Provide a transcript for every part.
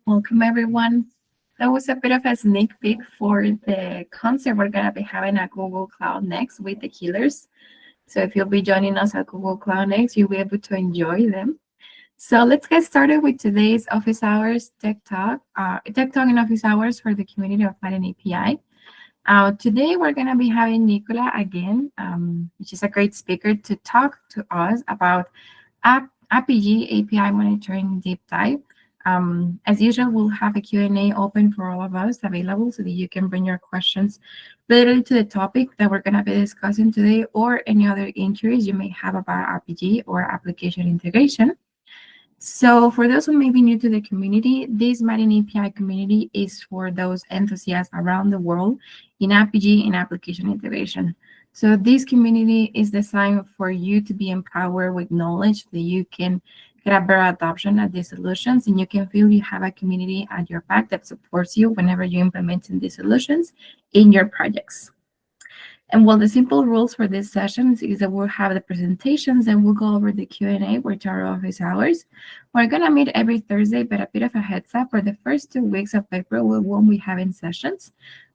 Welcome, everyone. That was a bit of a sneak peek for the concert we're going to be having at Google Cloud Next with the Killers. So if you'll be joining us at Google Cloud Next, you'll be able to enjoy them. So let's get started with today's Office Hours Tech Talk, Tech Talk in Office Hours for the community of Latin API. Today, we're going to be having Nicola again, which is a great speaker to talk to us about Apigee API Monitoring Deep Dive. As usual, we'll have a Q&A open for all of us available so that you can bring your questions related to the topic that we're going to be discussing today or any other inquiries you may have about Apigee or application integration. So for those who may be new to the community, this Latin API community is for those enthusiasts around the world in Apigee and application integration. So this community is designed for you to be empowered with knowledge that you can get a better adoption of these solutions, and you can feel you have a community at your back that supports you whenever you're implementing these solutions in your projects. And well, the simple rules for this session is that we'll have the presentations and we'll go over the Q&A, which are office hours. We're going to meet every Thursday, but a bit of a heads up, for the first 2 weeks of April, we won't be having sessions.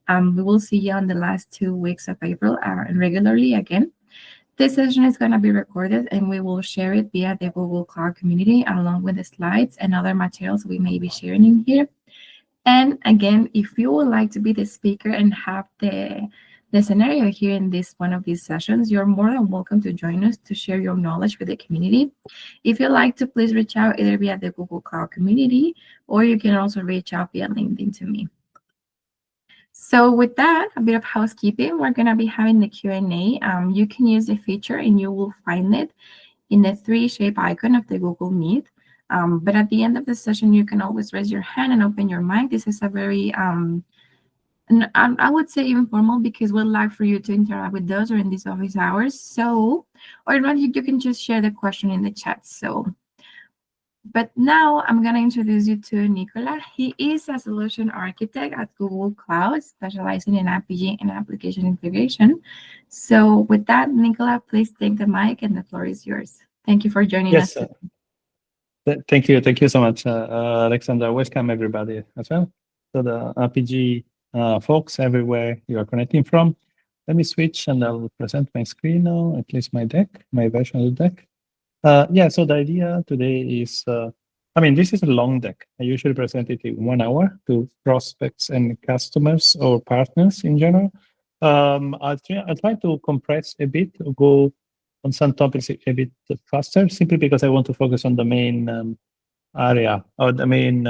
We will see you on the last 2 weeks of April and regularly again. This session is going to be recorded and we will share it via the Google Cloud community along with the slides and other materials we may be sharing in here. And again, if you would like to be the speaker and have the scenario here in this one of these sessions, you're more than welcome to join us to share your knowledge with the community. If you'd like to, please reach out either via the Google Cloud community, or you can also reach out via LinkedIn to me. So with that, a bit of housekeeping, we're going to be having the Q&A. You can use the feature and you will find it in the 3-shape icon of the Google Meet. But at the end of the session, you can always raise your hand and open your mic. This is a very, I would say informal, because we'd like for you to interact with those during these office hours. So, or you can just share the question in the chat. But now I'm going to introduce you to Nicola. He is a solution architect at Google Cloud, specializing in Apigee and application integration. So with that, Nicola, please take the mic and the floor is yours. Thank you for joining us. Thank you so much, Alexandra. Welcome everybody as well. So the Apigee folks everywhere you are connecting from. Let me switch and I'll present my screen now, at least my version of the deck. So the idea today is, this is a long deck. I usually present it in 1 hour to prospects and customers or partners in general. I'll try to compress a bit, go on some topics a bit faster, simply because I want to focus on the main area or the main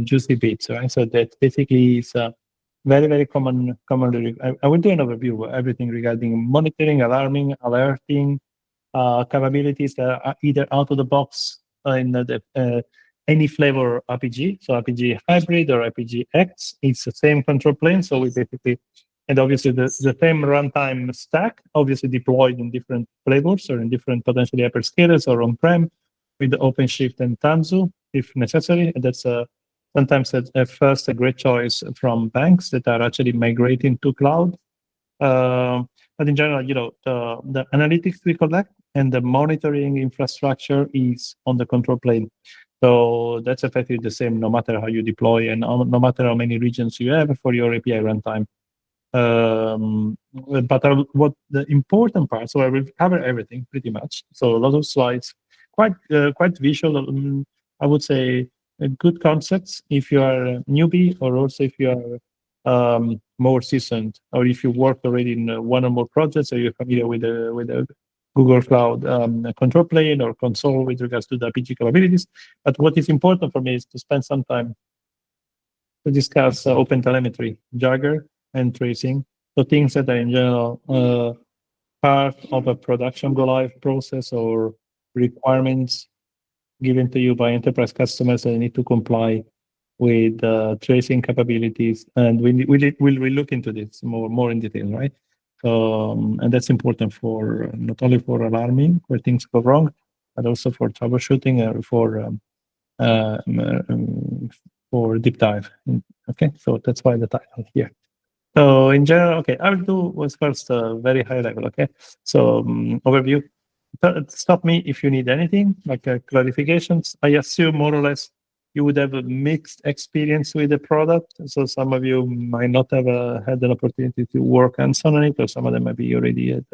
juicy bits, right? So that basically is very, very commonly. I will do an overview of everything regarding monitoring, alarming, alerting, capabilities that are either out of the box in any flavor Apigee. So Apigee Hybrid or Apigee X, it's the same control plane. So we basically, and obviously the same runtime stack, obviously deployed in different flavors or in different potentially hyperscalers or on-prem with the OpenShift and Tanzu if necessary. And that's sometimes at first a great choice from banks that are actually migrating to cloud. But in general, the analytics we collect and the monitoring infrastructure is on the control plane. So that's effectively the same no matter how you deploy and no matter how many regions you have for your API runtime. But what the important part, so I will cover everything pretty much. So a lot of slides, quite visual, I would say good concepts if you are a newbie or also if you are more seasoned, or if you worked already in one or more projects, or you're familiar with the Google Cloud control plane or console with regards to the Apigee capabilities. But what is important for me is to spend some time to discuss OpenTelemetry, Jagger, and tracing. So things that are in general part of a production go-live process or requirements given to you by enterprise customers that need to comply with tracing capabilities, and we'll look into this more in detail, right? And that's important for not only for alarming where things go wrong, but also for troubleshooting or for deep dive. Okay, so that's why the title here. So in general, okay, I will do was first very high level. Okay, so overview. Stop me if you need anything like clarifications. I assume more or less you would have a mixed experience with the product. So some of you might not have had an opportunity to work hands-on on it, or some of them might be already at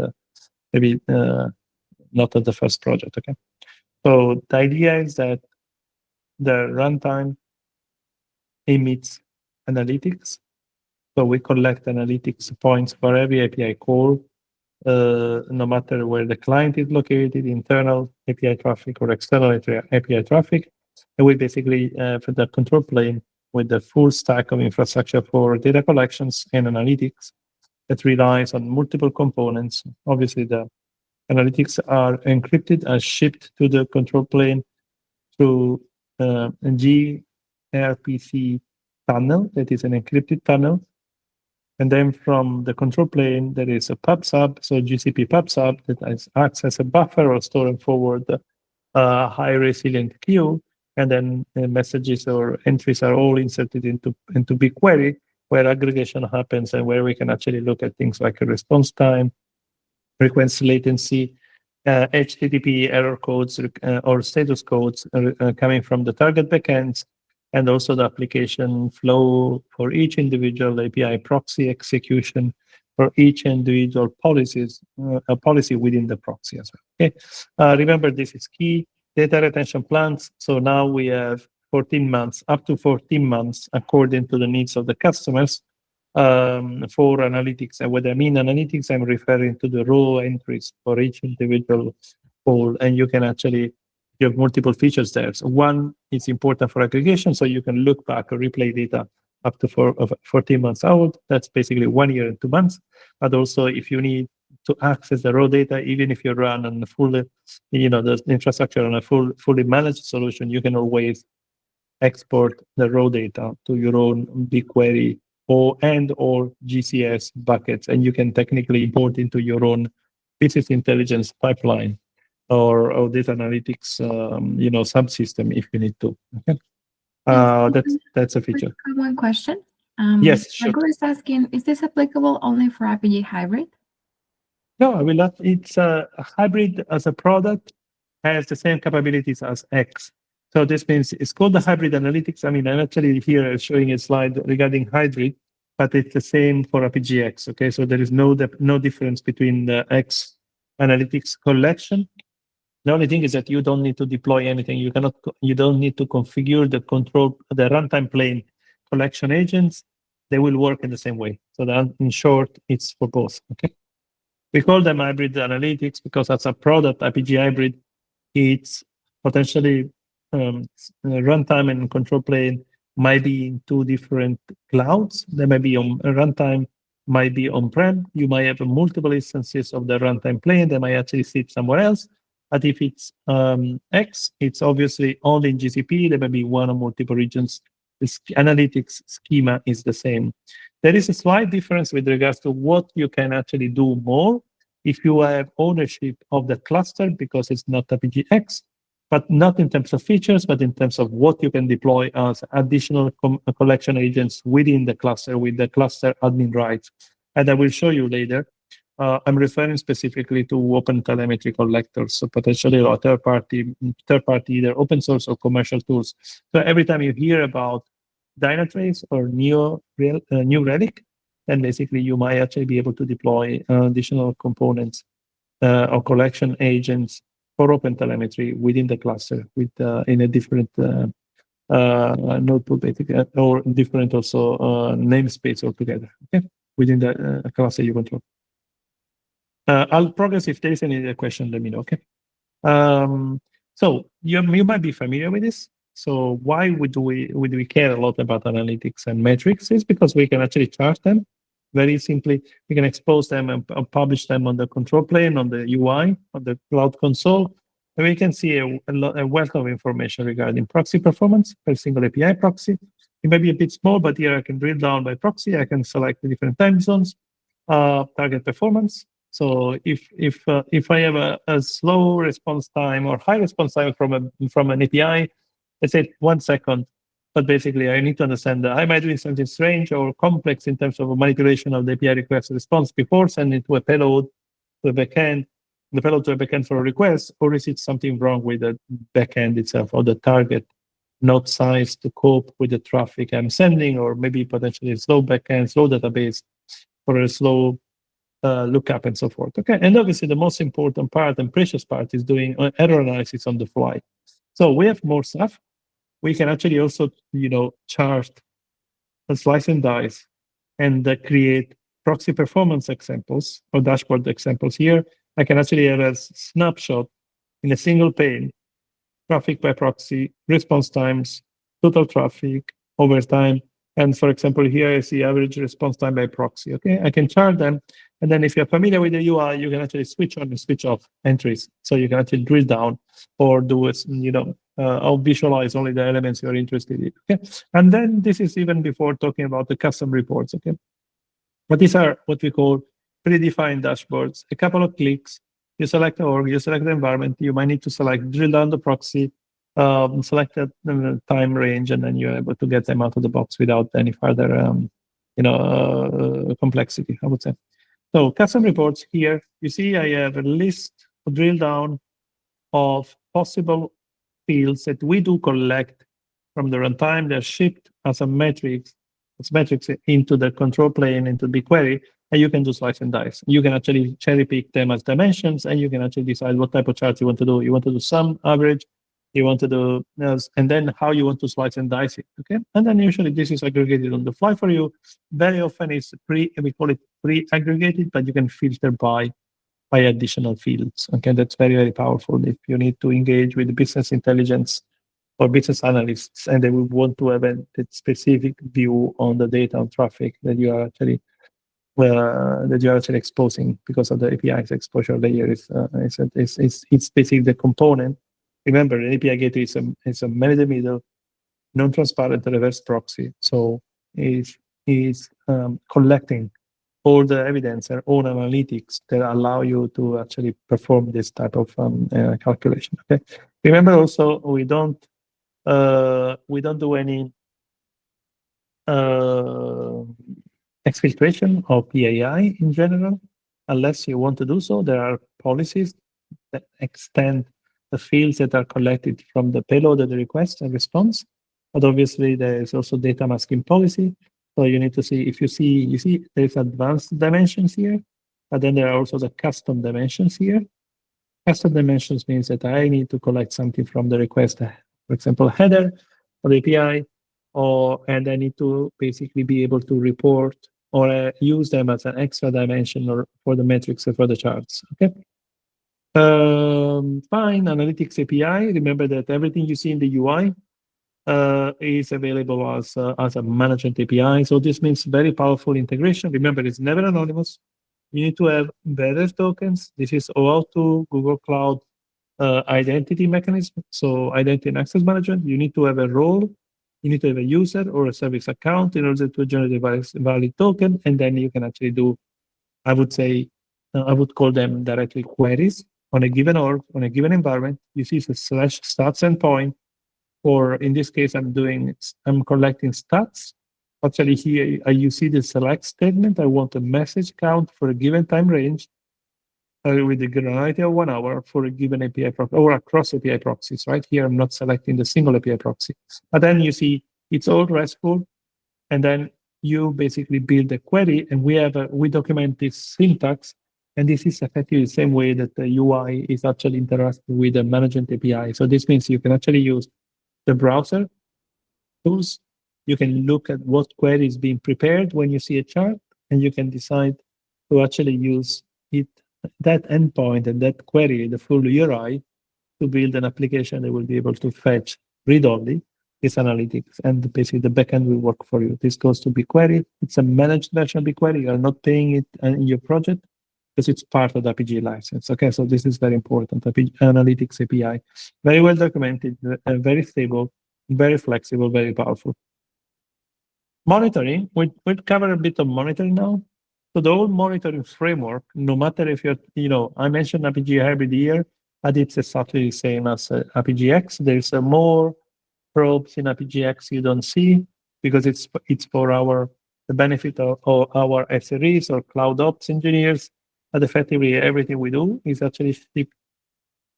maybe not at the first project. Okay, so the idea is that the runtime emits analytics. So we collect analytics points for every API call, no matter where the client is located, internal API traffic or external API traffic. And we basically for the control plane with the full stack of infrastructure for data collections and analytics that relies on multiple components. Obviously, the analytics are encrypted and shipped to the control plane through a gRPC tunnel, that is an encrypted tunnel. And then from the control plane, there is a pub sub, so GCP pub sub that acts as a buffer or store and forward high resilient queue. And then messages or entries are all inserted into BigQuery, where aggregation happens and where we can actually look at things like a response time, frequency latency, HTTP error codes or status codes coming from the target backends, and also the application flow for each individual API proxy execution for each individual policy within the proxy as well. Okay, remember this is key. Data retention plans. So now we have 14 months, up to 14 months, according to the needs of the customers for analytics. And what I mean analytics, I'm referring to the raw entries for each individual call, and you can actually you have multiple features there. So one is important for aggregation, so you can look back or replay data up to 14 months out. That's basically 1 year and 2 months. But also, if you need to access the raw data, even if you run on a fully, the infrastructure on a fully managed solution, you can always export the raw data to your own BigQuery or GCS buckets, and you can technically import into your own business intelligence pipeline or data analytics, subsystem if you need to. Okay, that's a feature. One question. Yes, sure. Nicola is asking, is this applicable only for Apigee Hybrid? No, I will not. It's a hybrid as a product has the same capabilities as X. So this means it's called the hybrid analytics. I mean, I'm actually here showing a slide regarding hybrid, but it's the same for Apigee X. Okay, so there is no difference between the X analytics collection. The only thing is that you don't need to deploy anything. You don't need to configure the runtime plane collection agents. They will work in the same way. So that, in short, it's for both. Okay. We call them hybrid analytics because as a product, Apigee Hybrid, it's potentially runtime and control plane might be in two different clouds. They may be on runtime, might be on-prem. You might have multiple instances of the runtime plane. They might actually sit somewhere else. But if it's X, it's obviously only in GCP. There may be one or multiple regions. The analytics schema is the same. There is a slight difference with regards to what you can actually do more if you have ownership of the cluster, because it's not Apigee X, but not in terms of features, but in terms of what you can deploy as additional collection agents within the cluster with the cluster admin rights. And I will show you later. I'm referring specifically to OpenTelemetry collectors, so potentially a third-party, either open source or commercial tools. So every time you hear about Dynatrace or New Relic, then basically you might actually be able to deploy additional components or collection agents for OpenTelemetry within the cluster with in a different notebook, basically, or different also namespace altogether. Okay, within the cluster you control. I'll progress if there is any question. Let me know. Okay. So you might be familiar with this. So why would we care a lot about analytics and metrics? It's because we can actually charge them very simply. We can expose them and publish them on the control plane, on the UI, on the cloud console, and we can see a wealth of information regarding proxy performance per single API proxy. It may be a bit small, but here I can drill down by proxy. I can select the different time zones, target performance. So if I have a slow response time or high response time from an API, let's say 1 second, but basically I need to understand that I might do something strange or complex in terms of a manipulation of the API request response before sending to a payload to a backend, the payload to a backend for a request, or is it something wrong with the backend itself or the target node size to cope with the traffic I'm sending, or maybe potentially a slow backend, slow database, or a slow lookup and so forth. Okay, and obviously the most important part and precious part is doing error analysis on the fly. So we have more stuff. We can actually also, chart and slice and dice and create proxy performance examples or dashboard examples. Here, I can actually have a snapshot in a single pane, traffic by proxy, response times, total traffic over time. And for example, here I see average response time by proxy. Okay, I can chart them. And then if you're familiar with the UI, you can actually switch on and switch off entries. So you can actually drill down or do it, or visualize only the elements you're interested in. Okay, and then this is even before talking about the custom reports. Okay, but these are what we call predefined dashboards. A couple of clicks, you select the org, you select the environment, you might need to select, drill down the proxy, select the time range, and then you're able to get them out of the box without any further, complexity, I would say. So custom reports here, you see I have a list, a drill down of possible fields that we do collect from the runtime. They're shipped as a metrics into the control plane, into BigQuery, and you can do slice and dice. You can actually cherry pick them as dimensions, and you can actually decide what type of charts you want to do. You want to do sum, average, you want to do, and then how you want to slice and dice it, okay? And then usually this is aggregated on the fly for you. Very often it's we call it pre-aggregated, but you can filter by additional fields, okay? That's very, very powerful if you need to engage with business intelligence or business analysts, and they will want to have a specific view on the data and traffic that you are actually exposing because of the API's exposure layer. It's basically the component. Remember, the API gateway is a man in the middle, non-transparent reverse proxy. So is collecting all the evidence and all analytics that allow you to actually perform this type of calculation. Okay. Remember also, we don't do any exfiltration of PAI in general, unless you want to do so. There are policies that extend the fields that are collected from the payload of the request and response. But obviously, there is also data masking policy. So you need to see, if you see there's advanced dimensions here, but then there are also the custom dimensions here. Custom dimensions means that I need to collect something from the request, for example, header or API, and I need to basically be able to report or use them as an extra dimension or for the metrics or for the charts. Okay. Fine. Analytics API. Remember that everything you see in the UI is available as a management API. So this means very powerful integration. Remember, it's never anonymous. You need to have bearer tokens. This is OAuth2 Google Cloud identity mechanism. So identity and access management. You need to have a role. You need to have a user or a service account in order to generate a valid token. And then you can actually do, I would say, I would call them directly queries on a given org, on a given environment. You see the /stats endpoint, or in this case, I'm collecting stats. Actually here, you see the select statement. I want a message count for a given time range with the granularity of 1 hour for a given API proxy or across API proxies, right? Here, I'm not selecting the single API proxy. But then you see it's all RESTful. And then you basically build a query, and we document this syntax. And this is effectively the same way that the UI is actually interacting with the management API. So this means you can actually use the browser tools. You can look at what query is being prepared when you see a chart, and you can decide to actually use that endpoint and that query, the full URI, to build an application that will be able to fetch read-only this analytics, and basically the backend will work for you. This goes to BigQuery. It's a managed version of BigQuery. You are not paying it in your project because it's part of the Apigee license. Okay, so this is very important. Apigee Analytics API, very well documented, very stable, very flexible, very powerful. Monitoring, we'll cover a bit of monitoring now. So the whole monitoring framework, no matter if you're, I mentioned Apigee Hybrid here, but it's exactly the same as Apigee X. There's more probes in Apigee X you don't see because it's for the benefit of our SREs or cloud ops engineers. But effectively, everything we do is actually shipped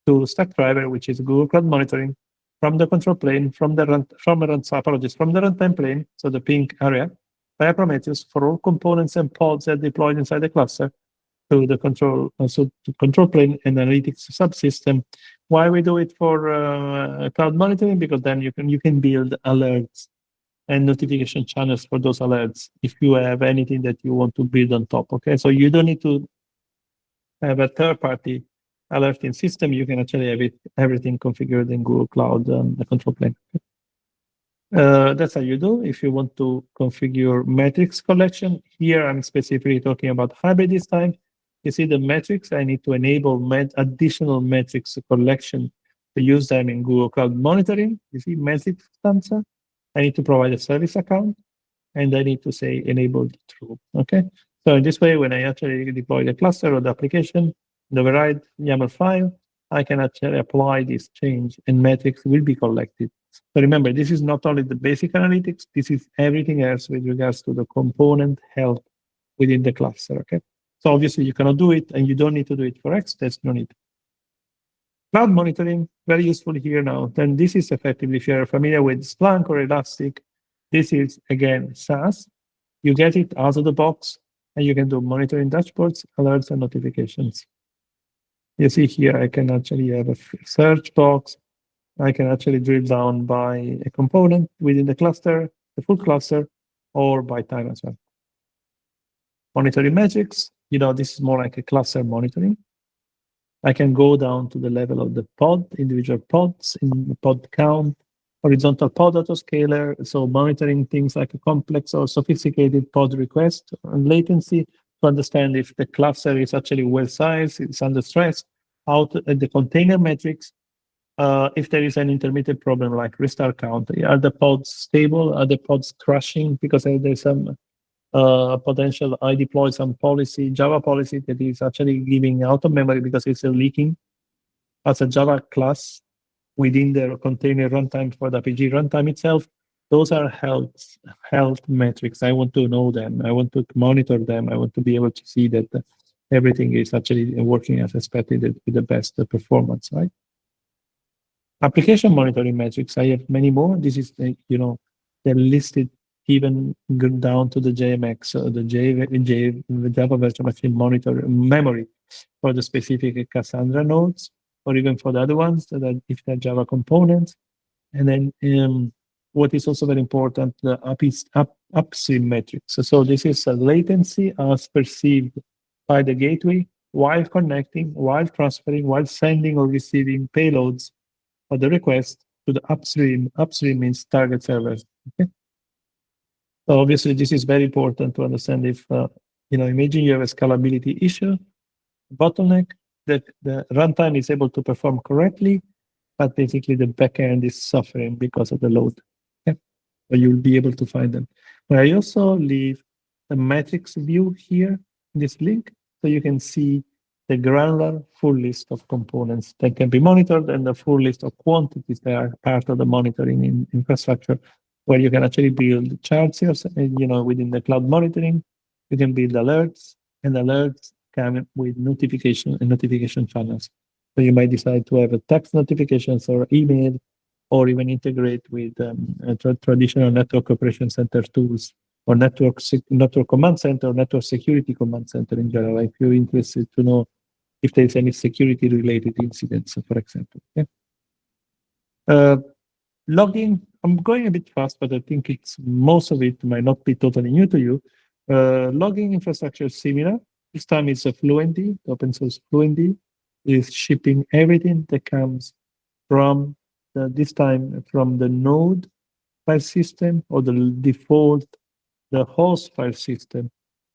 to Stackdriver, which is Google Cloud Monitoring. from the control plane, from the runtime plane, so the pink area, via Prometheus for all components and pods that are deployed inside the cluster to the control plane and analytics subsystem. Why we do it for cloud monitoring? Because then you can build alerts and notification channels for those alerts if you have anything that you want to build on top. Okay, so you don't need to have a third-party alerting system. You can actually have everything configured in Google Cloud the control plane. That's how you do. If you want to configure metrics collection, here I'm specifically talking about hybrid this time. You see the metrics, I need to enable additional metrics collection to use them in Google Cloud Monitoring. You see metrics stanza. I need to provide a service account, and I need to say enabled true. Okay. So in this way, when I actually deploy the cluster or the application, the override YAML file, I can actually apply this change, and metrics will be collected. So remember, this is not only the basic analytics, this is everything else with regards to the component health within the cluster, okay? So obviously you cannot do it, and you don't need to do it for X, there's no need. Cloud monitoring, very useful here now. Then this is effectively, if you're familiar with Splunk or Elastic, this is, again, SaaS. You get it out of the box, and you can do monitoring dashboards, alerts, and notifications. You see here, I can actually have a search box. I can actually drill down by a component within the cluster, the full cluster, or by time as well. Monitoring metrics, this is more like a cluster monitoring. I can go down to the level of the pod, individual pods, in the pod count, horizontal pod autoscaler, so monitoring things like a complex or sophisticated pod request and latency to understand if the cluster is actually well-sized, it's under stress, out the container metrics, if there is an intermittent problem like restart count, are the pods stable? Are the pods crashing? Because there's some potential, I deploy some policy, Java policy that is actually giving out of memory because it's leaking as a Java class within the container runtime for the Apigee runtime itself. Those are health metrics. I want to know them. I want to monitor them. I want to be able to see that everything is actually working as expected with the best performance, right? Application monitoring metrics, I have many more. This is, they're listed even down to the JMX, the Java Virtual Machine Monitor memory for the specific Cassandra nodes, or even for the other ones, that if they're Java components. And then what is also very important, the upstream metrics. So this is a latency as perceived by the gateway while connecting, while transferring, while sending or receiving payloads for the request to the upstream. Upstream means target servers. Okay. So obviously, this is very important to understand if, imagine you have a scalability issue, bottleneck, that the runtime is able to perform correctly, but basically the backend is suffering because of the load. Okay. So you'll be able to find them. But I also leave the metrics view here in this link, so you can see the granular full list of components that can be monitored and the full list of quantities that are part of the monitoring infrastructure, where you can actually build charts here, within the cloud monitoring. You can build alerts, and alerts come with notification and notification channels. So you might decide to have a text notifications or email, or even integrate with traditional network operation center tools, or network command center, or network security command center in general, if you're interested to know if there's any security-related incidents, for example. Okay? Logging, I'm going a bit fast, but I think most of it might not be totally new to you. Logging infrastructure is similar. This time it's a Fluentd, open source Fluentd, is shipping everything that comes from this time from the node file system, or the default, the host file system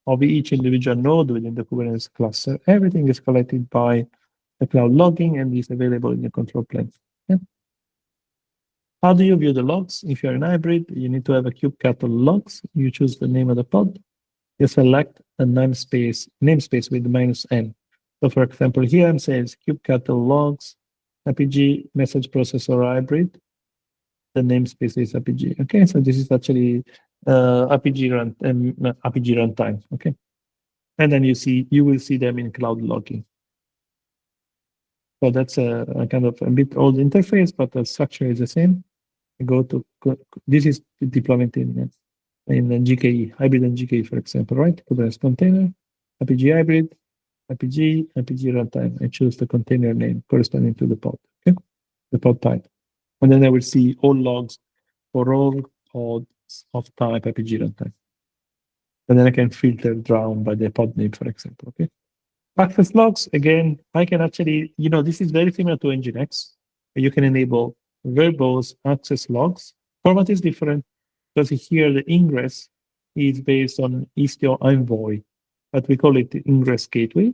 of each individual node within the Kubernetes cluster. Everything is collected by the cloud logging and is available in the control plane. Okay? How do you view the logs? If you're in hybrid, you need to have a kubectl logs. You choose the name of the pod. You select a namespace with -n. So for example, here I'm saying kubectl logs, Apigee message processor hybrid. The namespace is Apigee. Okay, so this is actually Apigee runtime. Okay, and then you will see them in cloud logging. So that's a kind of a bit old interface, but the structure is the same. This is deployment in GKE, hybrid and GKE, for example, right? Kubernetes container, Apigee hybrid, Apigee runtime. I choose the container name corresponding to the pod, okay? The pod type. And then I will see all logs for all pods of type Apigee runtime. And then I can filter down by the pod name, for example, okay? Access logs, again, I can actually, this is very similar to Nginx. You can enable verbose access logs. Format is different because here the ingress is based on Istio Envoy, but we call it the ingress gateway.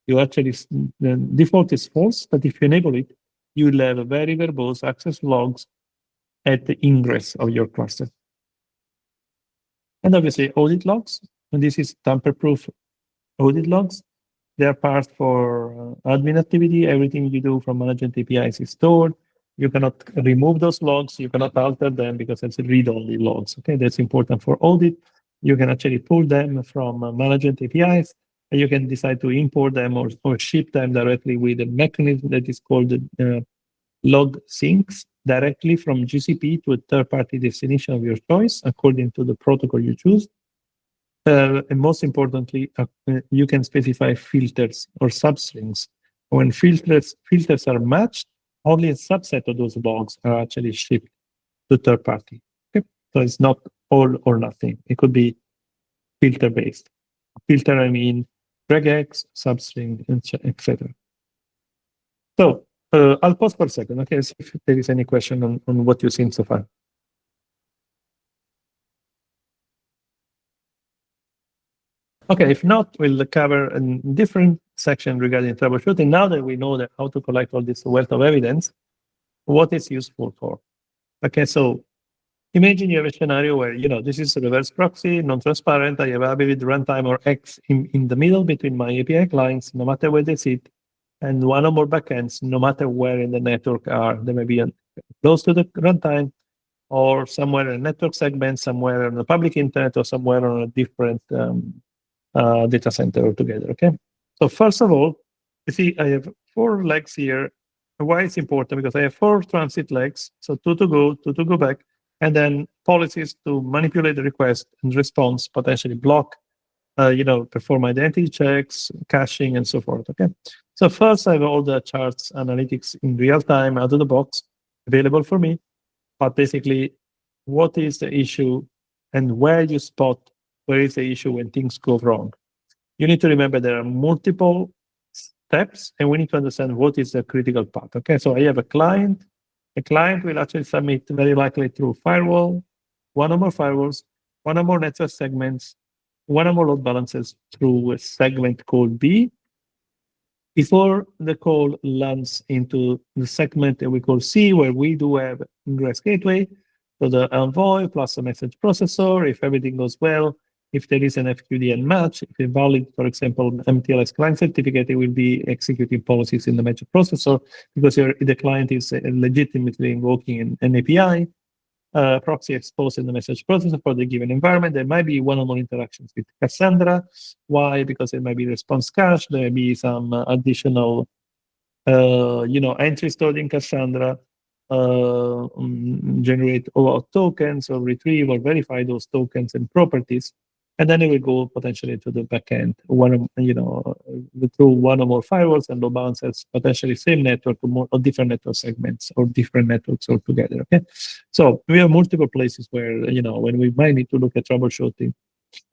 You actually, the default is false, but if you enable it, you will have a very verbose access logs at the ingress of your cluster. And obviously audit logs, and this is tamper-proof audit logs. They are part for admin activity. Everything you do from management APIs is stored. You cannot remove those logs. You cannot alter them because it's read-only logs. Okay, that's important for audit. You can actually pull them from management APIs, and you can decide to import them or ship them directly with a mechanism that is called log syncs directly from GCP to a third-party destination of your choice according to the protocol you choose. And most importantly, you can specify filters or substrings. When filters are matched, only a subset of those logs are actually shipped to third party. Okay? So it's not all or nothing. It could be filter based. Filter, I mean regex, substring, etc. So I'll pause for a second. Okay, see if there is any question on what you've seen so far. Okay, if not, we'll cover a different section regarding troubleshooting. Now that we know how to collect all this wealth of evidence, what is useful for? Okay, so imagine you have a scenario where, this is a reverse proxy, non-transparent. I have hybrid runtime or X in the middle between my API clients, no matter where they sit, and one or more backends, no matter where in the network are. They may be close to the runtime or somewhere in a network segment, somewhere on the public internet, or somewhere on a different data center altogether, okay? So first of all, you see I have 4 legs here. Why it's important? Because I have 4 transit legs, so 2 to go, 2 to go back, and then policies to manipulate the request and response, potentially block, perform identity checks, caching, and so forth, okay? So first I have all the charts analytics in real time out of the box available for me, but basically what is the issue and where you spot where is the issue when things go wrong. You need to remember there are multiple steps, and we need to understand what is the critical path. Okay, so I have a client. A client will actually submit very likely through firewall, one or more firewalls, one or more network segments, one or more load balancers through a segment called B, before the call lands into the segment that we call C, where we do have ingress gateway, so the envoy plus a message processor. If everything goes well, if there is an FQDN match, if it's valid, for example, MTLS client certificate, it will be executing policies in the message processor because the client is legitimately invoking an API. Proxy exposed in the message processor for the given environment. There might be one or more interactions with Cassandra. Why? Because it might be response cache. There may be some additional, entry stored in Cassandra, generate OAuth tokens or retrieve or verify those tokens and properties. And then it will go potentially to the backend, through one or more firewalls and load balancers, potentially same network or different network segments or different networks altogether. Okay, so we have multiple places where when we might need to look at troubleshooting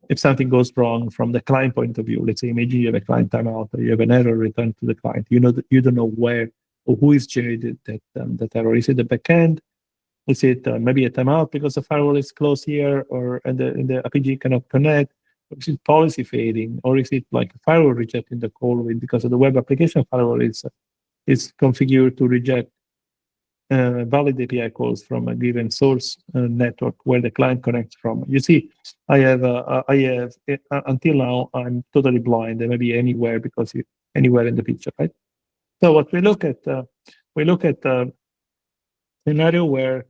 if something goes wrong from the client point of view. Let's say maybe you have a client timeout or you have an error returned to the client. You don't know where or who is generated that error. Is it the backend? Is it maybe a timeout because the firewall is closed here, and the Apigee cannot connect? Or is it policy fading, or is it like a firewall rejecting the call because of the web application firewall is configured to reject valid API calls from a given source network where the client connects from? You see, I have until now I'm totally blind. There may be anywhere because anywhere in the picture, right? So what we look at scenario where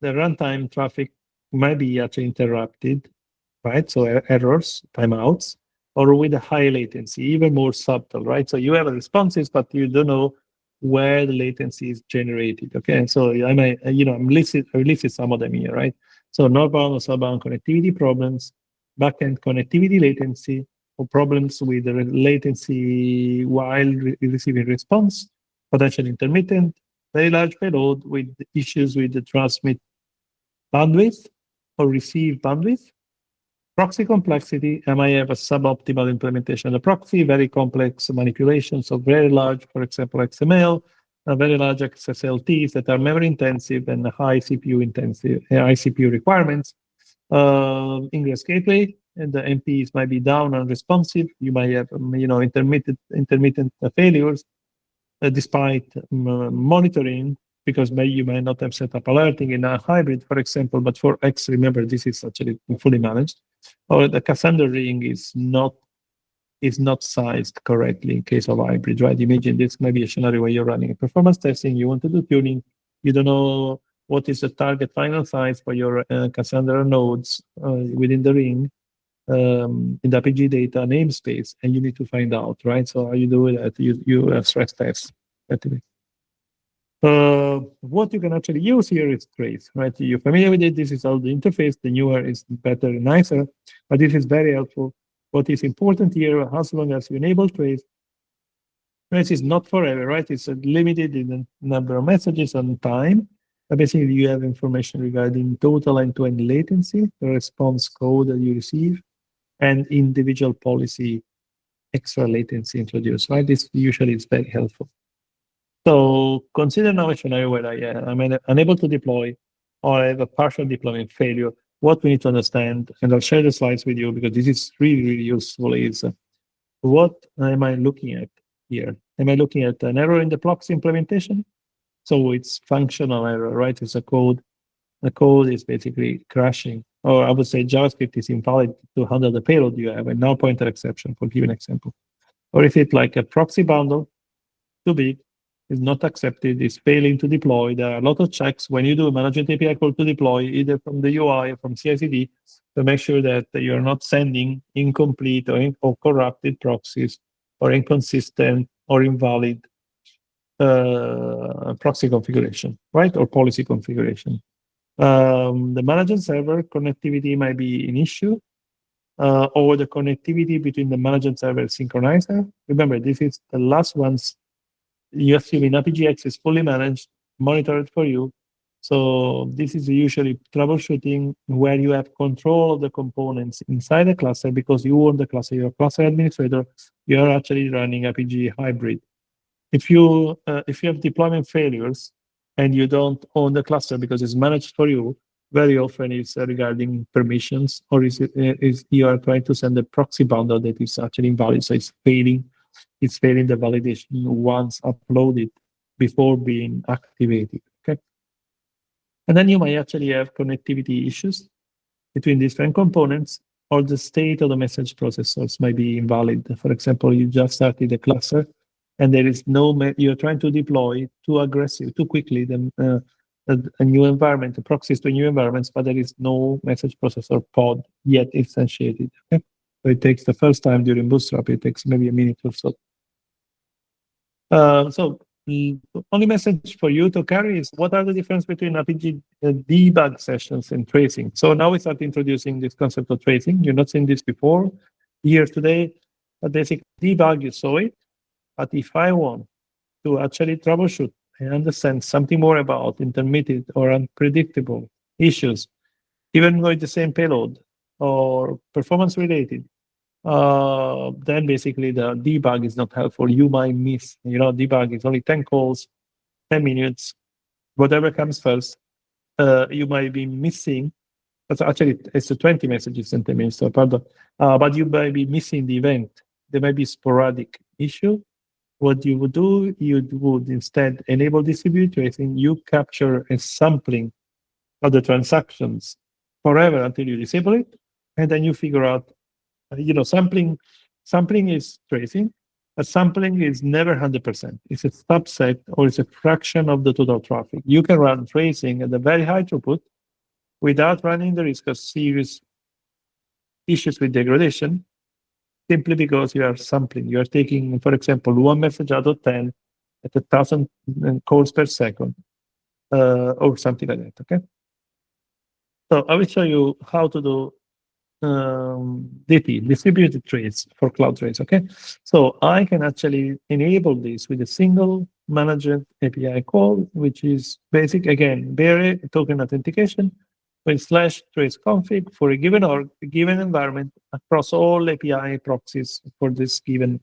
the runtime traffic might be actually interrupted, right? So errors, timeouts, or with a high latency, even more subtle, right? So you have responses, but you don't know where the latency is generated. Okay, and so I might, I listed some of them here, right? So northbound or southbound connectivity problems, backend connectivity latency, or problems with the latency while receiving response, potential intermittent, very large payload with issues with the transmit bandwidth or receive bandwidth, proxy complexity. I might have a suboptimal implementation of the proxy, very complex manipulations of very large, for example, XML, very large XSLTs that are memory intensive and high CPU intensive, high CPU requirements. Ingress gateway, and the MPs might be down and responsive. You might have, intermittent failures despite monitoring, because you might not have set up alerting in a hybrid, for example. But for X, remember, this is actually fully managed. Or the Cassandra ring is not sized correctly in case of hybrid, right? Imagine this may be a scenario where you're running a performance testing, you want to do tuning, you don't know what is the target final size for your Cassandra nodes within the ring in the Apigee data namespace, and you need to find out, right? So how you do that? You have stress tests. What you can actually use here is trace, right? You're familiar with it. This is all the interface. The newer is better and nicer, but this is very helpful. What is important here, as long as you enable trace, trace is not forever, right? It's limited in the number of messages and time. But basically, you have information regarding total end-to-end latency, the response code that you receive, and individual policy extra latency introduced, right? This usually is very helpful. So consider now a scenario where I'm unable to deploy, or I have a partial deployment failure. What we need to understand, and I'll share the slides with you because this is really, really useful, is what am I looking at here? Am I looking at an error in the proxy implementation? So it's functional error, right? It's a code. The code is basically crashing, or I would say JavaScript is invalid to handle the payload you have, a null pointer exception, for giving an example. Or is it like a proxy bundle, too big, is not accepted, is failing to deploy? There are a lot of checks when you do a management API call to deploy, either from the UI or from CI/CD, to make sure that you're not sending incomplete or corrupted proxies or inconsistent or invalid proxy configuration, right? Or policy configuration. The management server connectivity might be an issue, or the connectivity between the management server and synchronizer. Remember, this is the last ones. You assume in APGX is fully managed, monitored for you. So this is usually troubleshooting where you have control of the components inside the cluster because you own the cluster, you're a cluster administrator, you're actually running Apigee hybrid. If you have deployment failures and you don't own the cluster because it's managed for you, very often it's regarding permissions, or is you are trying to send a proxy bundle that is actually invalid, so it's failing the validation once uploaded before being activated. Okay, and then you might actually have connectivity issues between different components, or the state of the message processors might be invalid. For example, you just started a cluster and there is you're trying to deploy too quickly, a new environment, the proxies to new environments, but there is no message processor pod yet instantiated. Okay? So it takes the first time during Bootstrap, it takes maybe a minute or so. So the only message for you to carry is what are the difference between Apigee debug sessions and tracing. So now we start introducing this concept of tracing. You're not seeing this before here today, but basically debug, you saw it. But if I want to actually troubleshoot and understand something more about intermittent or unpredictable issues, even with the same payload or performance related, then basically the debug is not helpful. You might miss, debug is only 10 calls, 10 minutes, whatever comes first, you might be missing. But actually, it's 20 messages in 10 minutes, so pardon. But you might be missing the event. There might be sporadic issue. What you would do, you would instead enable distributed tracing. You capture a sampling of the transactions forever until you disable it, and then you figure out, sampling is tracing, but sampling is never 100%. It's a subset, or it's a fraction of the total traffic. You can run tracing at a very high throughput without running the risk of serious issues with degradation, simply because you are sampling. You are taking, for example, one message out of 10 at 1,000 calls per second, or something like that. Okay. So I will show you how to do DT, distributed trace for cloud trace. Okay. So I can actually enable this with a single managed API call, which is basic, again, bare token authentication with /trace config for a given environment across all API proxies for this given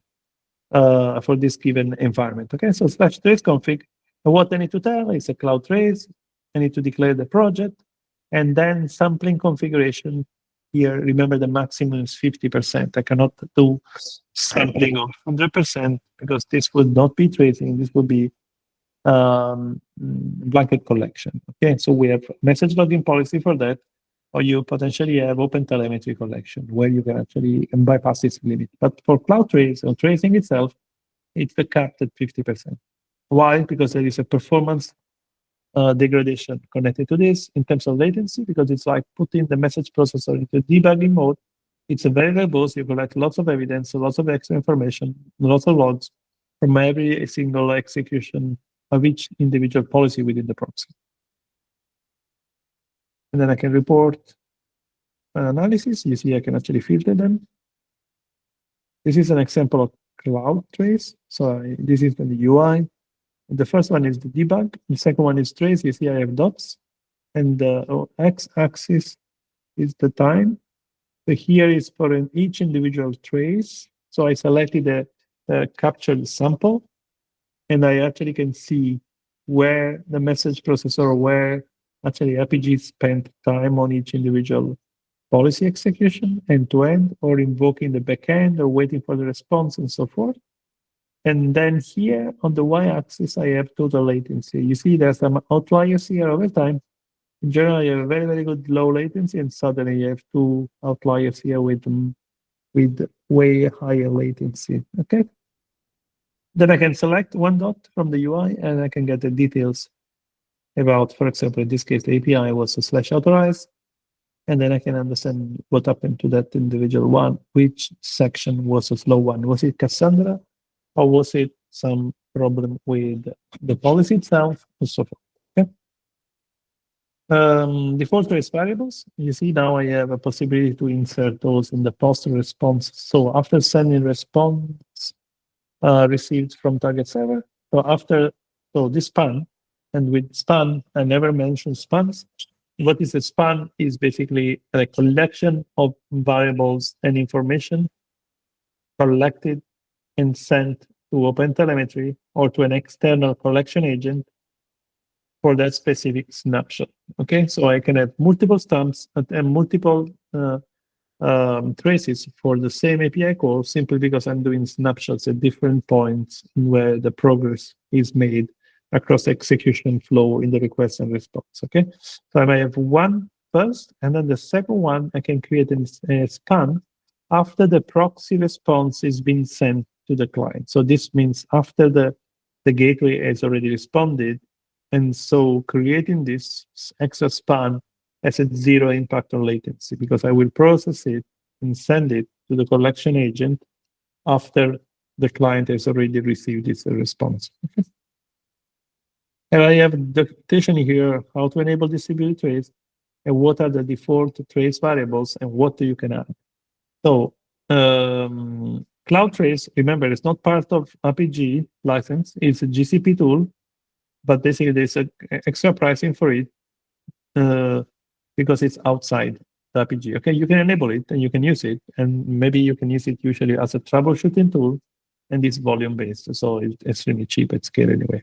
environment. Okay, so /trace config. And what I need to tell is a cloud trace. I need to declare the project, and then sampling configuration. Here, remember the maximum is 50%. I cannot do sampling of 100% because this would not be tracing. This would be blanket collection. Okay, so we have message logging policy for that, or you potentially have OpenTelemetry collection where you can actually bypass this limit. But for cloud trace or tracing itself, it's capped at 50%. Why? Because there is a performance degradation connected to this in terms of latency, because it's like putting the message processor into debugging mode. It's a very robust. You collect lots of evidence, lots of extra information, lots of logs from every single execution of each individual policy within the proxy. And then I can report an analysis. You see, I can actually filter them. This is an example of cloud trace. So this is the UI. The first one is the debug. The second one is trace. You see, I have dots. And the x-axis is the time. So here is for each individual trace. So I selected the captured sample. And I actually can see where the message processor, where actually Apigee spent time on each individual policy execution end-to-end, or invoking the backend, or waiting for the response, and so forth. And then here on the y-axis, I have total latency. You see there's some outliers here over time. In general, you have very, very good low latency, and suddenly you have two outliers here with way higher latency. Okay. Then I can select one dot from the UI, and I can get the details about, for example, in this case, the API was a /authorize. And then I can understand what happened to that individual one, which section was a slow one. Was it Cassandra, or was it some problem with the policy itself, and so forth? Okay. Default trace variables. You see now I have a possibility to insert those in the post response. So after sending response received from target server, so this span, and with span, I never mentioned spans. What is a span is basically a collection of variables and information collected and sent to OpenTelemetry or to an external collection agent for that specific snapshot. Okay, so I can have multiple stamps and multiple traces for the same API call, simply because I'm doing snapshots at different points where the progress is made across execution flow in the request and response. Okay, so I may have one first, and then the second one I can create a span after the proxy response is being sent to the client. So this means after the gateway has already responded, and so creating this extra span has a zero impact on latency, because I will process it and send it to the collection agent after the client has already received its response. Okay. And I have documentation here how to enable distributed trace and what are the default trace variables and what you can add. So cloud trace, remember, it's not part of Apigee license. It's a GCP tool, but basically there's an extra pricing for it because it's outside the Apigee. Okay, you can enable it and you can use it, and maybe you can use it usually as a troubleshooting tool, and it's volume-based, so it's extremely cheap at scale anyway.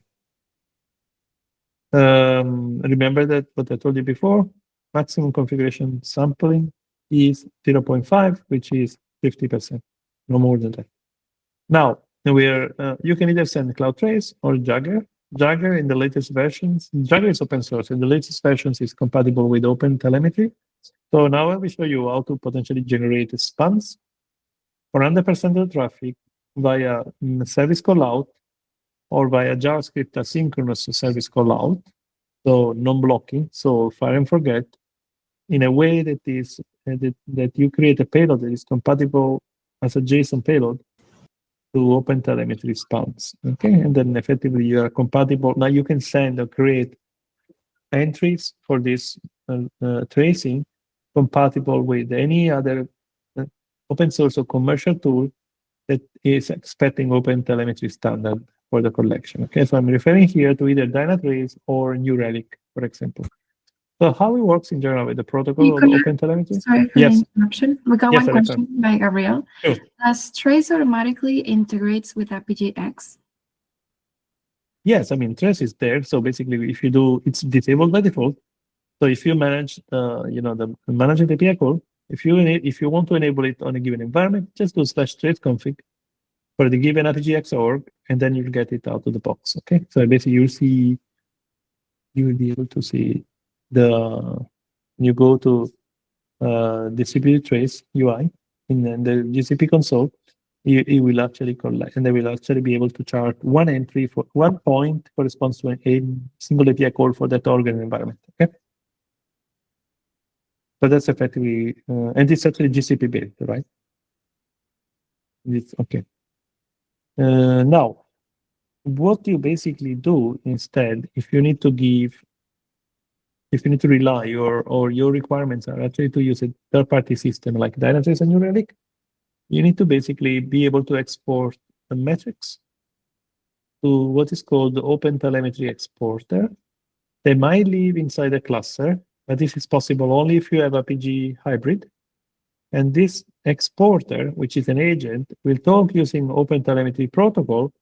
Remember that what I told you before, maximum configuration sampling is 0.5, which is 50%, no more than that. Now, you can either send Cloud Trace or Jagger. Jagger in the latest versions, Jagger is open source. In the latest versions, is compatible with OpenTelemetry. So now I will show you how to potentially generate spans for 100% of the traffic via service call out or via JavaScript asynchronous service call out. So non-blocking, so fire and forget, in a way that is that you create a payload that is compatible as a JSON payload to OpenTelemetry spans. Okay, and then effectively you are compatible. Now you can send or create entries for this tracing compatible with any other open source or commercial tool that is expecting OpenTelemetry standard for the collection. Okay, so I'm referring here to either Dynatrace or New Relic, for example. So how it works in general with the protocol of Nicola, OpenTelemetry? sorry for the interruption. We got Yes, one Alexa. question by Gabriel. Sure. Does Trace automatically integrates with Apigee X? Yes, I mean, Trace is there. So basically, if you do, it's disabled by default. So if you manage, the managed API call, if you want to enable it on a given environment, just do /trace config for the given Apigee org, and then you'll get it out of the box. Okay, so basically you will be able to see you go to distributed trace UI in the GCP console. It will actually collect, and they will actually be able to chart one entry for 1 point corresponds to a single API call for that organ environment. Okay. So that's effectively, and it's actually GCP built, right? It's okay. Now, what you basically do instead, if you need to rely or your requirements are actually to use a third-party system like Dynatrace and New Relic, you need to basically be able to export the metrics to what is called the OpenTelemetry exporter. They might live inside a cluster, but this is possible only if you have Apigee hybrid. And this exporter, which is an agent, will talk using OpenTelemetry protocol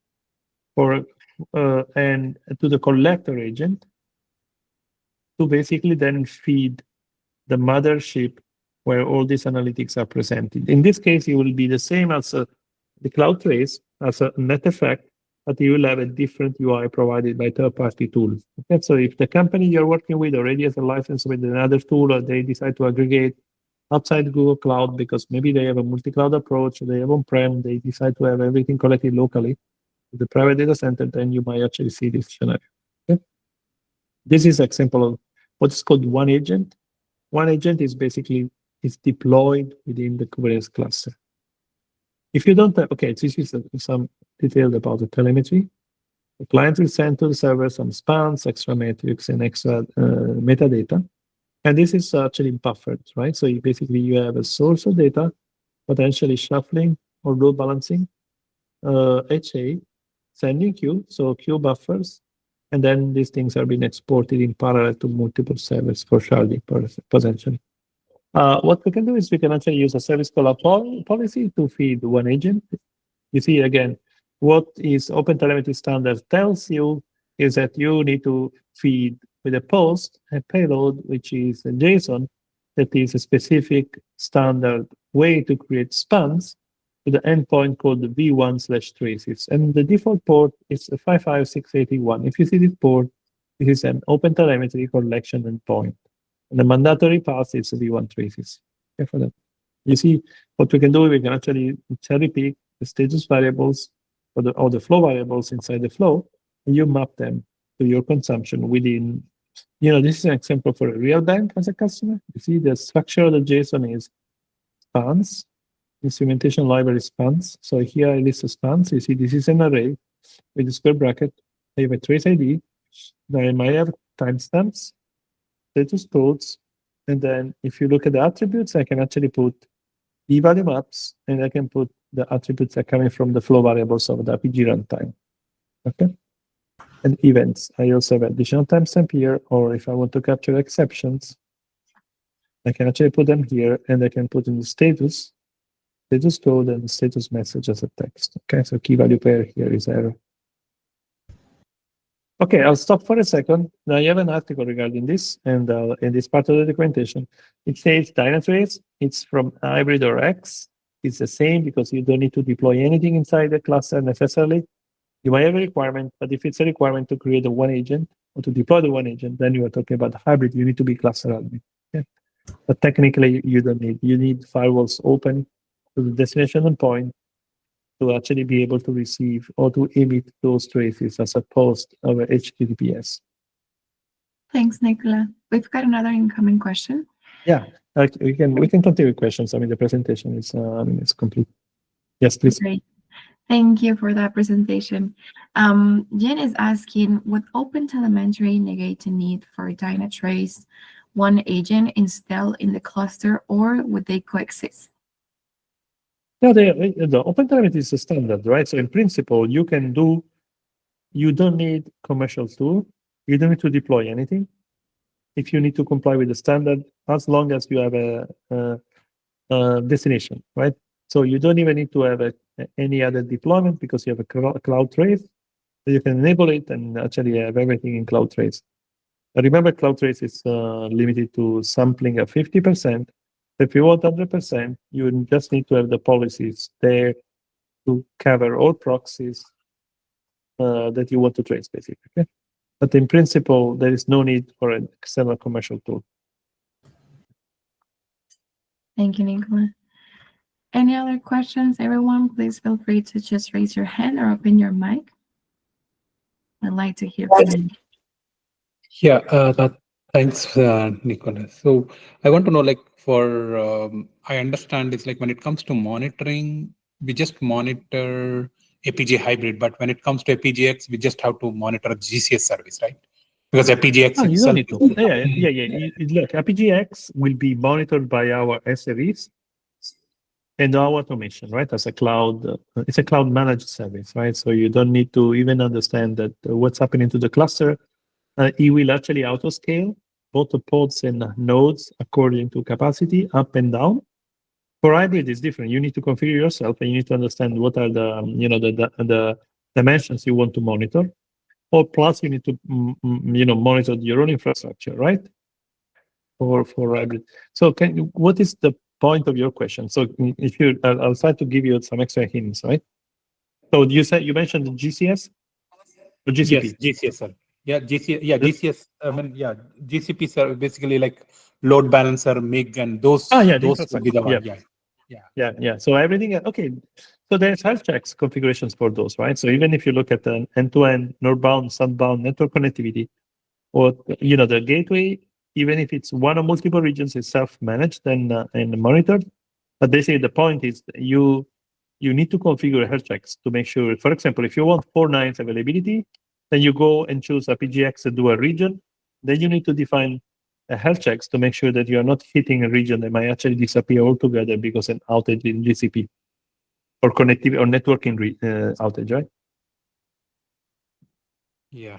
and to the collector agent to basically then feed the mothership where all these analytics are presented. In this case, it will be the same as the cloud trace, as a net effect, but you will have a different UI provided by third-party tools. Okay? So if the company you're working with already has a license with another tool, or they decide to aggregate outside Google Cloud because maybe they have a multi-cloud approach, they have on-prem, they decide to have everything collected locally with the private data center, then you might actually see this scenario. Okay? This is an example of what's called one agent. One agent is basically deployed within the Kubernetes cluster. If you don't have, okay, this is some detail about the telemetry. The client will send to the server some spans, extra metrics, and extra metadata. And this is actually buffered, right? So you have a source of data, potentially shuffling or load balancing, HA, sending queue, so queue buffers, and then these things are being exported in parallel to multiple servers for sharding potentially. What we can do is we can actually use a service call policy to feed one agent. You see, again, what is OpenTelemetry standard tells you is that you need to feed with a post, a payload, which is a JSON, that is a specific standard way to create spans to the endpoint called the v1/traces. And the default port is 55681. If you see this port, this is an OpenTelemetry collection endpoint. And the mandatory path is v1 traces. Okay, for that. You see, what we can do, we can actually cherry pick the status variables or the flow variables inside the flow, and you map them to your consumption within, this is an example for a real bank as a customer. You see the structure of the JSON is spans, instrumentation library spans. So here I list the spans. You see this is an array with a square bracket. I have a trace ID. Now I might have timestamps, status codes, and then if you look at the attributes, I can actually put e-value maps, and I can put the attributes that are coming from the flow variables of the Apigee runtime. Okay, and events. I also have additional timestamp here, or if I want to capture exceptions, I can actually put them here, and I can put in the status code, and the status message as a text. Okay, so key value pair here is error. Okay, I'll stop for a second. Now I have an article regarding this, and in this part of the documentation, it says Dynatrace, it's from hybrid or X. It's the same because you don't need to deploy anything inside the cluster necessarily. You might have a requirement, but if it's a requirement to create a one agent or to deploy the one agent, then you are talking about hybrid. You need to be cluster admin. Okay? But technically, you don't need. You need firewalls open to the destination endpoint to actually be able to receive or to emit those traces as opposed over HTTPS. Thanks, Nicola. We've got another incoming question. Yeah, we can continue with questions. I mean, the presentation is it's complete. Yes, please. Great. Thank you for that presentation. Jen is asking, would OpenTelemetry negate the need for Dynatrace one agent installed in the cluster, or would they coexist? No, the OpenTelemetry is a standard, right? So in principle, you don't need commercial tool. You don't need to deploy anything. If you need to comply with the standard, as long as you have a destination, right? So you don't even need to have any other deployment because you have a cloud trace. So you can enable it and actually have everything in cloud trace. Remember, cloud trace is limited to sampling at 50%. If you want 100%, you just need to have the policies there to cover all proxies that you want to trace, basically. Okay? But in principle, there is no need for an external commercial tool. Thank you, Nicola. Any other questions, everyone? Please feel free to just raise your hand or open your mic. I'd like to hear from you. Yeah, thanks, Nicola. So I want to know, like, I understand it's like when it comes to monitoring, we just monitor Apigee hybrid, but when it comes to APGX, we just have to monitor GCS service, right? Because APGX You don't itself. need to. Yeah. Look, APGX will be monitored by our SREs and our automation, right? As a cloud, it's a cloud managed service, right? So you don't need to even understand that what's happening to the cluster. It will actually auto scale both the pods and nodes according to capacity, up and down. For hybrid, it's different. You need to configure yourself, and you need to understand what are the dimensions you want to monitor. Or plus, you need to monitor your own infrastructure, right? For hybrid. So, what is the point of your question? So, if I'll try to give you some extra hints, right? So, you mentioned the GCS or GCP? Yes, GCS, sir. Yeah, GCS. GCP, sir, basically like load balancer, MIG, and those. Those would be the one. Yeah. So everything, okay. So there's health checks configurations for those, right? So even if you look at an end-to-end, northbound, southbound network connectivity, or the gateway, even if it's one or multiple regions, is self-managed and monitored. But basically, the point is you need to configure health checks to make sure. For example, if you want 4 nines availability, then you go and choose APGX and do a region. Then you need to define health checks to make sure that you are not hitting a region that might actually disappear altogether because an outage in GCP or connectivity or networking outage, right? Yeah.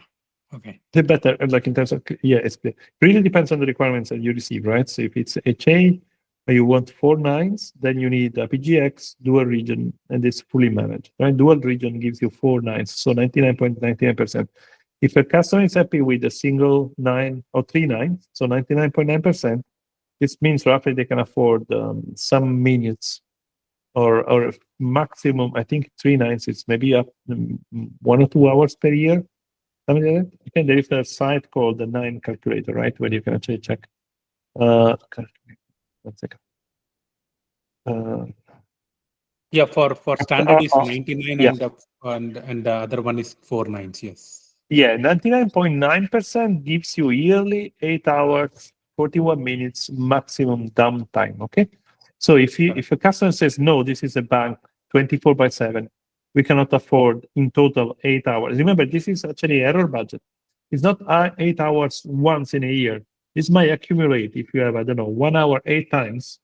Okay. The better, like in terms of, it really depends on the requirements that you receive, right? So if it's HA, you want 4 nines, then you need APGX, dual region, and it's fully managed, right? Dual region gives you 4 nines, so 99.99%. If a customer is happy with a single 9 or 3 nines, so 99.9%, this means roughly they can afford some minutes or maximum, I think 3 nines is maybe up 1 or 2 hours per year. Something like that. Okay, there is a site called the 9 calculator, right, where you can actually check. 1 second. For standard is 99 yeah. and the other one is 4 nines. Yes. Yeah, 99.9% gives you yearly 8 hours, 41 minutes maximum downtime. Okay, so if a customer says no, this is a bank 24/7, we cannot afford in total 8 hours. Remember, this is actually error budget. It's not 8 hours once in a year. This might accumulate if you have, I don't know, 1 hour 8 times.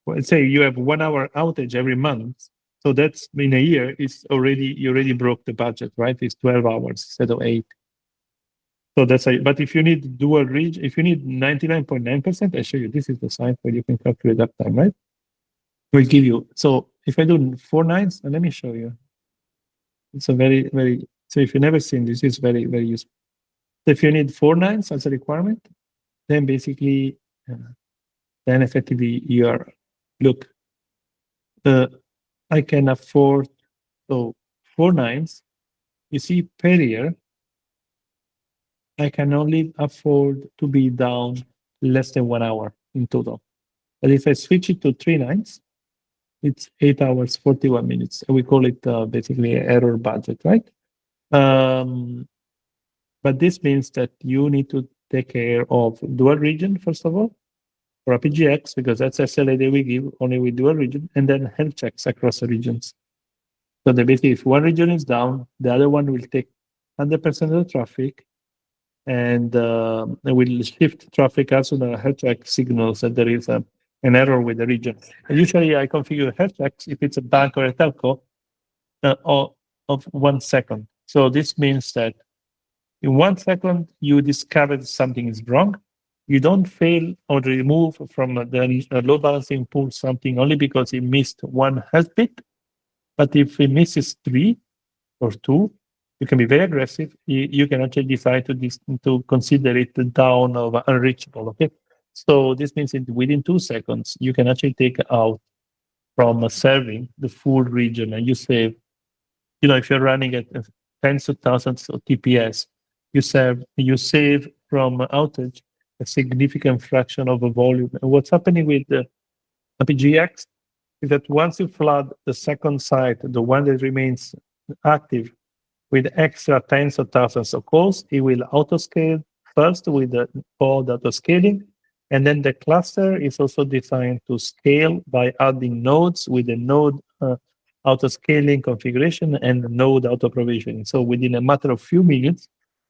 Let's say you have 1 hour outage every month. So that's in a year, you already broke the budget, right? It's 12 hours instead of 8. So but if you need dual region, if you need 99.9%, I show you, this is the site where you can calculate uptime, right? We'll give you, so if I do 4 nines, let me show you. It's a very, very, so if you've never seen this, it's very, very useful. So if you need 4 nines as a requirement, then basically, then effectively look, I can afford, so 4 nines, you see per year, I can only afford to be down less than 1 hour in total. But if I switch it to 3 nines, it's 8 hours, 41 minutes. We call it basically error budget, right? But this means that you need to take care of dual region, first of all, for APGX, because that's SLA that we give only with dual region, and then health checks across the regions. So basically, if one region is down, the other one will take 100% of the traffic, and will shift traffic as the health check signals that there is an error with the region. And usually, I configure health checks if it's a bank or a telco of 1 second. So this means that in 1 second, you discover something is wrong. You don't fail or remove from the load balancing pool something only because it missed one health bit. But if it misses 3 or 2, you can be very aggressive. You can actually decide to consider it down or unreachable. Okay, so this means that within 2 seconds, you can actually take out from serving the full region, and you save. If you're running at tens of thousands of TPS, you save from outage a significant fraction of the volume. And what's happening with the APGX is that once you flood the second site, the one that remains active, with extra tens of thousands of calls, it will auto-scale first with the called auto-scaling, and then the cluster is also designed to scale by adding nodes with the node auto-scaling configuration and node auto-provisioning. So within a matter of few minutes,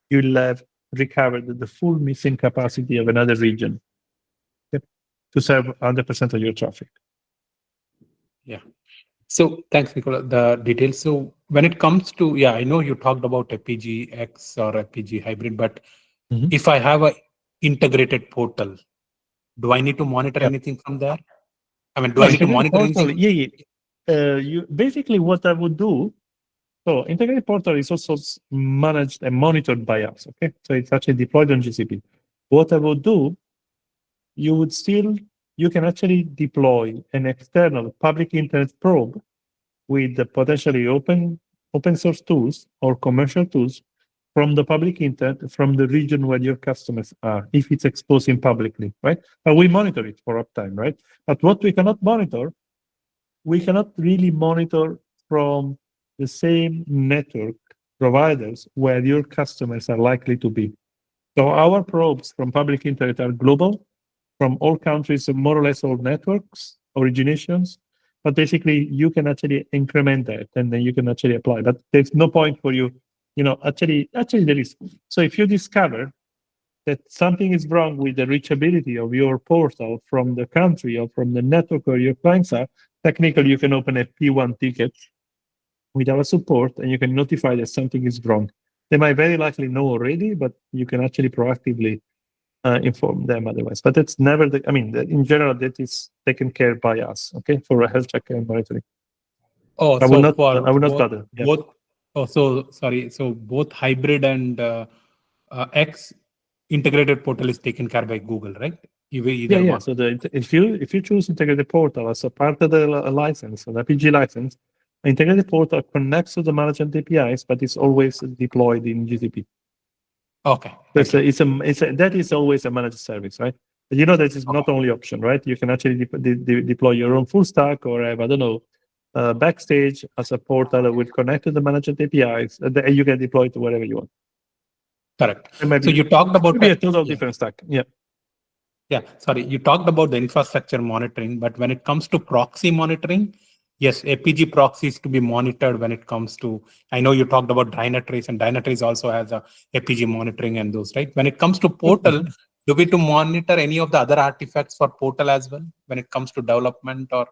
you'll have recovered the full missing capacity of another region to serve 100% of your traffic. Yeah. So thanks, Nicola, the details. So when it comes to, I know you talked about Apigee X or Apigee hybrid, but if I have a integrated portal, do I need to monitor anything from there? I mean, do I need to monitor anything? You basically what I would do. So integrated portal is also managed and monitored by us. Okay, so it's actually deployed on GCP. What I would do, you can actually deploy an external public internet probe with the potentially open source tools or commercial tools from the public internet, from the region where your customers are, if it's exposing publicly, right? And we monitor it for uptime, right? But what we cannot monitor, we cannot really monitor from the same network providers where your customers are likely to be. So our probes from public internet are global, from all countries, more or less all networks, originations. But basically, you can actually increment that, and then you can actually apply. But there's no point for you, actually there is. So if you discover that something is wrong with the reachability of your portal from the country or from the network where your clients are, technically you can open a P1 ticket with our support, and you can notify that something is wrong. They might very likely know already, but you can actually proactively inform them otherwise. But that's never in general, that is taken care by us, okay, for a health check and monitoring. Oh, I will not bother. Yeah. So both hybrid and X integrated portal is taken care by Google, right? Either one. So if you choose integrated portal as a part of the license, an Apigee license, integrated portal connects to the management APIs, but it's always deployed in GCP. Okay. That is always a managed service, right? But that is not only option, right? You can actually deploy your own full stack, or have, I don't know, Backstage as a portal that will connect to the management APIs, and you can deploy it to wherever you want. Correct. So you talked about a total different stack. Yeah. Yeah. Sorry, you talked about the infrastructure monitoring, but when it comes to proxy monitoring, yes, Apigee proxies to be monitored when it comes to, I know you talked about Dynatrace, and Dynatrace also has a Apigee monitoring and those, right? When it comes to portal, do we to monitor any of the other artifacts for portal as well when it comes to development or?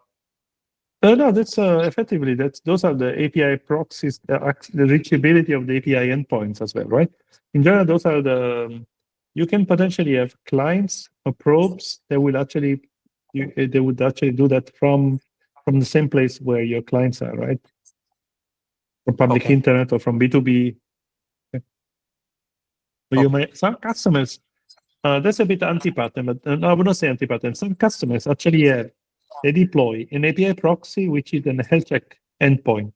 No, that's effectively, those are the API proxies, the reachability of the API endpoints as well, right? In general, those are you can potentially have clients or probes that will actually, they would actually do that from the same place where your clients are, right? From public internet or from B2B. So some customers, that's a bit anti-pattern, but I would not say anti-pattern. Some customers actually they deploy an API proxy, which is a health check endpoint,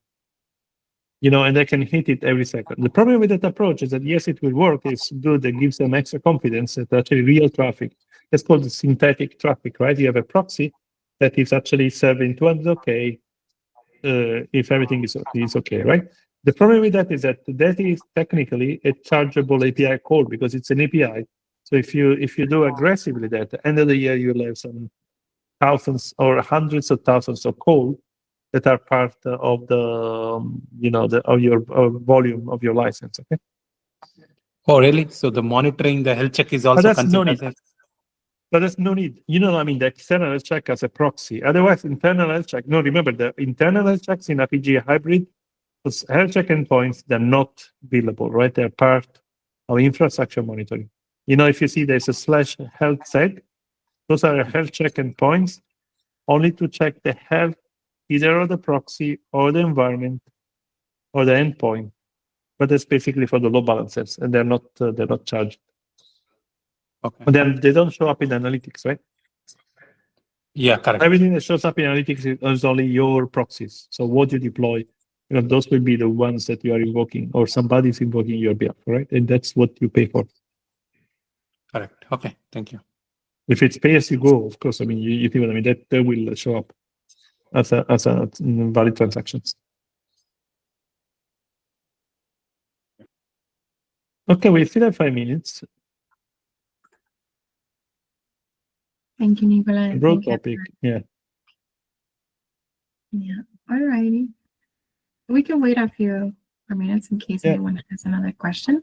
and they can hit it every second. The problem with that approach is that, yes, it will work. It's good. It gives them extra confidence that actually real traffic. That's called synthetic traffic, right? You have a proxy that is actually serving 200K if everything is okay, right? The problem with that is that is technically a chargeable API call because it's an API. So if you do aggressively that, at the end of the year, you'll have some thousands or hundreds of thousands of calls that are part of the of your volume of your license. Okay. Oh, really? So the monitoring, the health check is also that's no considered need. as But there's no need. The external health check as a proxy. Otherwise, internal health check. No, remember the internal health checks in Apigee hybrid. Those health check endpoints, they're not billable, right? They're part of infrastructure monitoring. If you see there's a /health sec, those are health check endpoints only to check the health, either of the proxy or the environment or the endpoint. But that's basically for the load balancers, and they're not charged. okay. And then they don't show up in analytics, right? Yeah, correct. Everything that shows up in analytics is only your proxies. So what you deploy, those will be the ones that you are invoking, or somebody's invoking your behalf, right? And that's what you pay for. Correct. Okay. Thank you. If it's pay as you go, of course, you see what I mean. That will show up as a valid transactions. Okay, we still have 5 minutes. Thank you, Nicola. Broad topic, yeah. Yeah. All righty. We can wait a few minutes in case anyone has another question.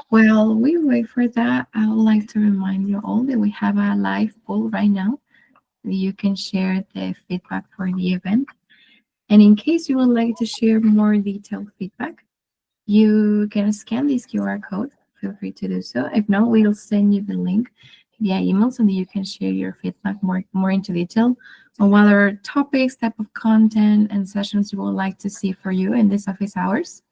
While we wait for that, I would like to remind you all that we have a live poll right now. You can share the feedback for the event. And in case you would like to share more detailed feedback, you can scan this QR code. Feel free to do so. If not, we'll send you the link via email so that you can share your feedback more into detail on what other topics, type of content, and sessions you would like to see for you in this office hours.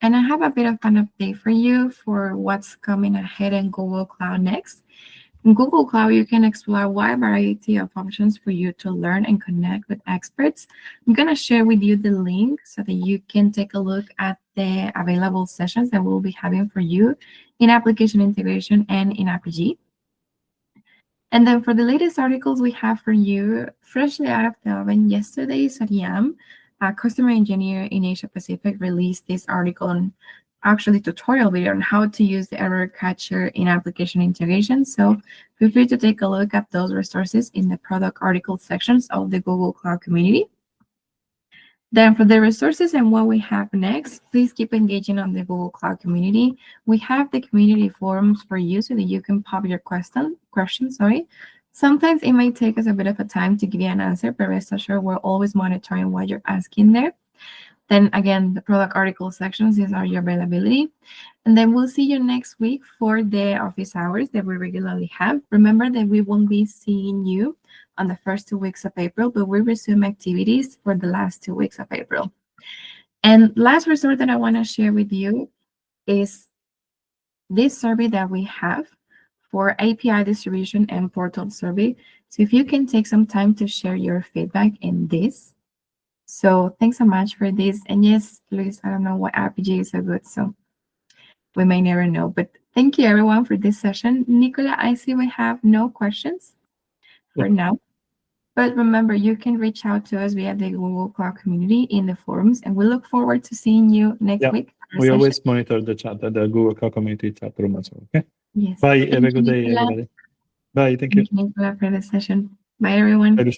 And I have a bit of an update for you for what's coming ahead in Google Cloud next. In Google Cloud, you can explore a wide variety of options for you to learn and connect with experts. I'm going to share with you the link so that you can take a look at the available sessions that we'll be having for you in application integration and in Apigee. And then for the latest articles we have for you, freshly out of the oven yesterday, Satyam, a customer engineer in Asia Pacific, released this article on actually tutorial video on how to use the error catcher in application integration. So feel free to take a look at those resources in the product article sections of the Google Cloud community. Then for the resources and what we have next, please keep engaging on the Google Cloud community. We have the community forums for you so that you can pop your questions. Sometimes it might take us a bit of a time to give you an answer, but rest assured we're always monitoring what you're asking there. Then again, the product article sections, these are your availability. And then we'll see you next week for the office hours that we regularly have. Remember that we won't be seeing you on the first 2 weeks of April, but we resume activities for the last 2 weeks of April. And last resort that I want to share with you is this survey that we have for API distribution and portal survey. So if you can take some time to share your feedback in this. So thanks so much for this. And yes, Luis, I don't know why Apigee is so good, so we may never know. But thank you everyone for this session. Nicola, I see we have no questions for now. But remember, you can reach out to us via the Google Cloud community in the forums, and we look forward to seeing you next week. We always monitor the chat at the Google Cloud community chat room as well. Okay. Yes. Bye. Have a good day, everybody. Bye. Thank you. Thank you, Nicola, for the session. Bye, everyone. Bye.